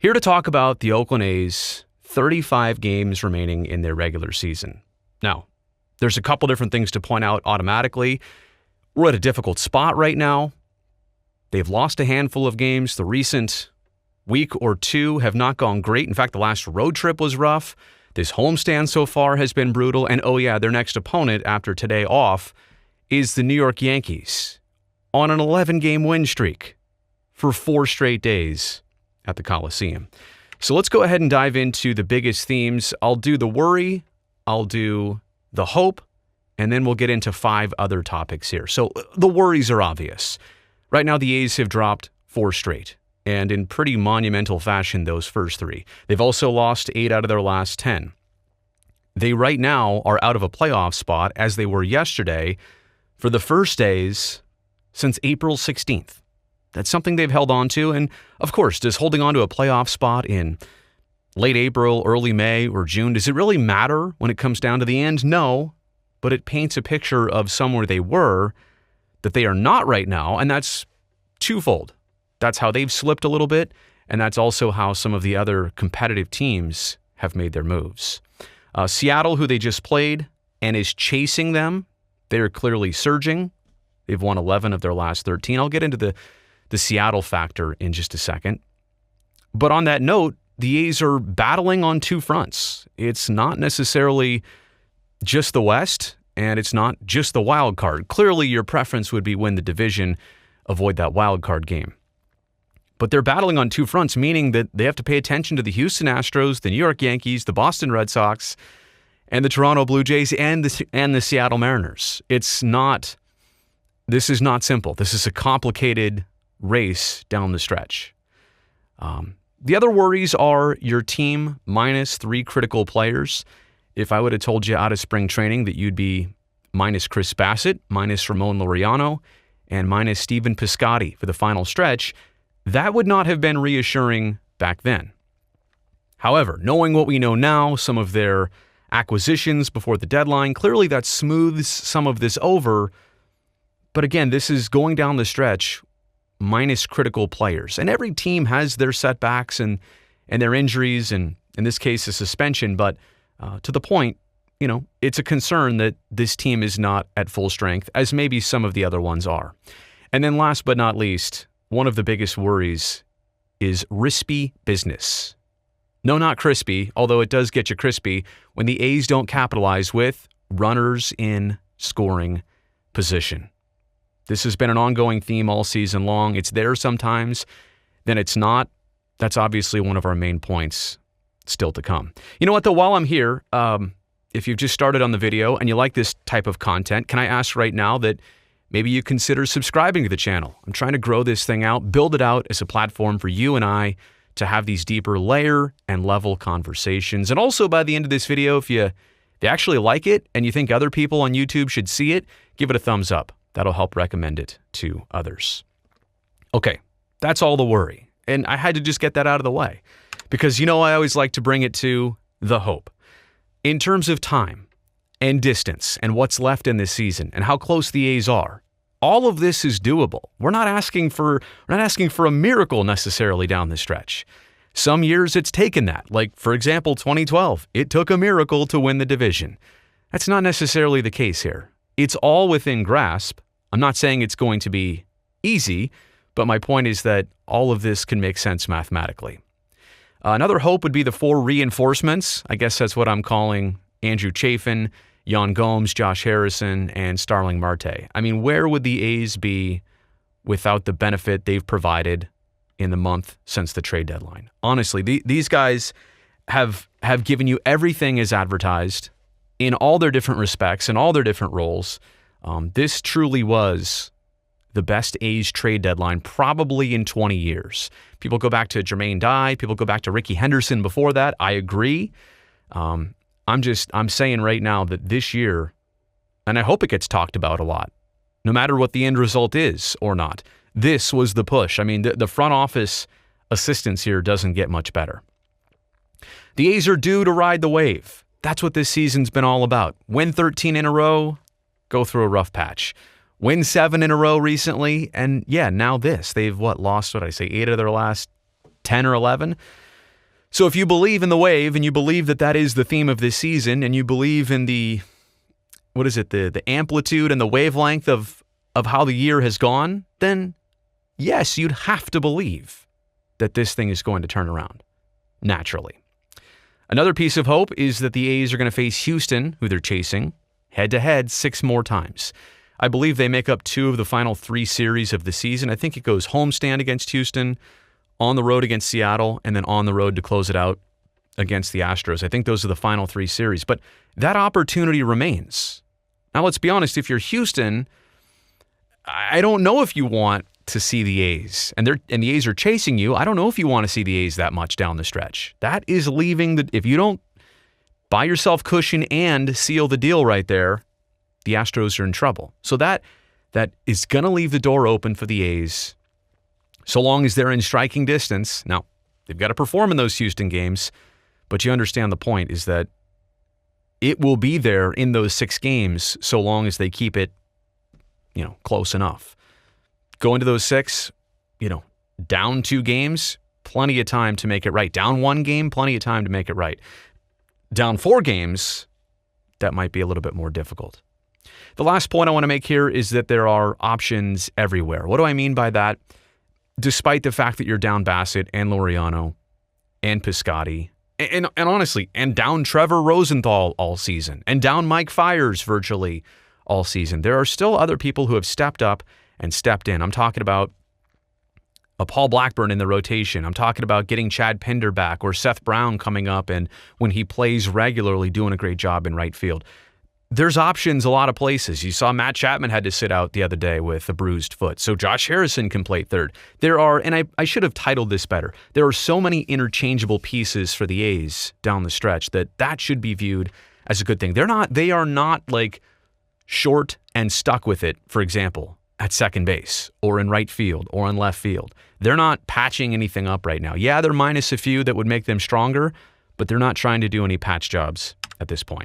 Here to talk about the Oakland A's 35 games remaining in their regular season. Now, there's a couple different things to point out automatically. We're at a difficult spot right now. They've lost a handful of games. The recent week or two have not gone great. In fact, the last road trip was rough. This homestand so far has been brutal. And oh yeah, their next opponent after today off is the New York Yankees on an 11-game win streak for 4 straight days at the Coliseum. So let's go ahead and dive into the biggest themes. I'll do the worry, I'll do the hope, and then we'll get into 5 other topics here. So the worries are obvious. Right now, the A's have dropped 4 straight, and in pretty monumental fashion, those first 3. They've also lost 8 out of their last 10. They right now are out of a playoff spot, as they were yesterday, for the first days since April 16th. That's something they've held on to, and of course, does holding on to a playoff spot in late April, early May, or June, does it really matter when it comes down to the end? No, but it paints a picture of somewhere they were that they are not right now, and that's twofold. That's how they've slipped a little bit, and that's also how some of the other competitive teams have made their moves. Seattle, who they just played and is chasing them, they're clearly surging. They've won 11 of their last 13. I'll get into the Seattle factor in just a second. But on that note, the A's are battling on 2 fronts. It's not necessarily just the West, and it's not just the wild card. Clearly, your preference would be win the division, avoid that wild card game. But they're battling on 2 fronts, meaning that they have to pay attention to the Houston Astros, the New York Yankees, the Boston Red Sox, and the Toronto Blue Jays, and the Seattle Mariners. This is not simple. This is a complicated race down the stretch. The other worries are your team minus 3 critical players. If I would have told you out of spring training that you'd be minus Chris Bassett, minus Ramon Laureano, and minus Stephen Piscotty for the final stretch, that would not have been reassuring back then. However, knowing what we know now, some of their acquisitions before the deadline, clearly that smooths some of this over. But again, this is going down the stretch minus critical players. And every team has their setbacks and their injuries, and in this case, a suspension. But to the point, it's a concern that this team is not at full strength, as maybe some of the other ones are. And then last but not least, one of the biggest worries is rispy business. No, not crispy, although it does get you crispy when the A's don't capitalize with runners in scoring position. This has been an ongoing theme all season long. It's there sometimes, then it's not. That's obviously one of our main points still to come. You know what, though, while I'm here, if you've just started on the video and you like this type of content, can I ask right now that maybe you consider subscribing to the channel? I'm trying to grow this thing out, build it out as a platform for you and I to have these deeper layer and level conversations. And also by the end of this video, if you actually like it and you think other people on YouTube should see it, give it a thumbs up. That'll help recommend it to others. Okay, that's all the worry. And I had to just get that out of the way because, I always like to bring it to the hope. In terms of time and distance and what's left in this season and how close the A's are, all of this is doable. We're not asking for a miracle necessarily down the stretch. Some years it's taken that. Like, for example, 2012, it took a miracle to win the division. That's not necessarily the case here. It's all within grasp. I'm not saying it's going to be easy, but my point is that all of this can make sense mathematically. Another hope would be the 4 reinforcements. I guess that's what I'm calling Andrew Chafin, Yan Gomes, Josh Harrison, and Starling Marte. I mean, where would the A's be without the benefit they've provided in the month since the trade deadline? Honestly, these guys have given you everything as advertised in all their different respects and all their different roles. This truly was the best A's trade deadline probably in 20 years. People go back to Jermaine Dye. People go back to Ricky Henderson before that. I agree. I'm saying right now that this year, and I hope it gets talked about a lot, no matter what the end result is or not, this was the push. I mean, the front office assistance here doesn't get much better. The A's are due to ride the wave. That's what this season's been all about. Win 13 in a row, go through a rough patch. Win 7 in a row recently, and yeah, now this. They've lost 8 of their last 10 or 11? So if you believe in the wave and you believe that that is the theme of this season and you believe in the amplitude and the wavelength of how the year has gone, then yes, you'd have to believe that this thing is going to turn around naturally. Another piece of hope is that the A's are going to face Houston, who they're chasing, head-to-head 6 more times. I believe they make up 2 of the final 3 series of the season. I think it goes homestand against Houston, on the road against Seattle, and then on the road to close it out against the Astros. I think those are the final 3 series. But that opportunity remains. Now, let's be honest. If you're Houston, I don't know if you want to see the A's, and the A's are chasing you. I don't know if you want to see the A's that much down the stretch. That is leaving if you don't buy yourself cushion and seal the deal right there, the Astros are in trouble. So that is going to leave the door open for the A's so long as they're in striking distance. Now, they've got to perform in those Houston games, but you understand the point is that it will be there in those 6 games so long as they keep it, close enough. Go into those 6, down 2 games, plenty of time to make it right. Down 1 game, plenty of time to make it right. Down 4 games, that might be a little bit more difficult. The last point I want to make here is that there are options everywhere. What do I mean by that? Despite the fact that you're down Bassett and Laureano and Piscotty, and honestly, and down Trevor Rosenthal all season, and down Mike Fiers virtually all season, there are still other people who have stepped up and stepped in. I'm talking about a Paul Blackburn in the rotation. I'm talking about getting Chad Pinder back or Seth Brown coming up and when he plays regularly doing a great job in right field. There's options a lot of places. You saw Matt Chapman had to sit out the other day with a bruised foot. So Josh Harrison can play third. There are, and I should have titled this better, there are so many interchangeable pieces for the A's down the stretch that should be viewed as a good thing. They are not like short and stuck with it, for example, at second base or in right field or in left field. They're not patching anything up right now. Yeah, they're minus a few that would make them stronger, but they're not trying to do any patch jobs at this point.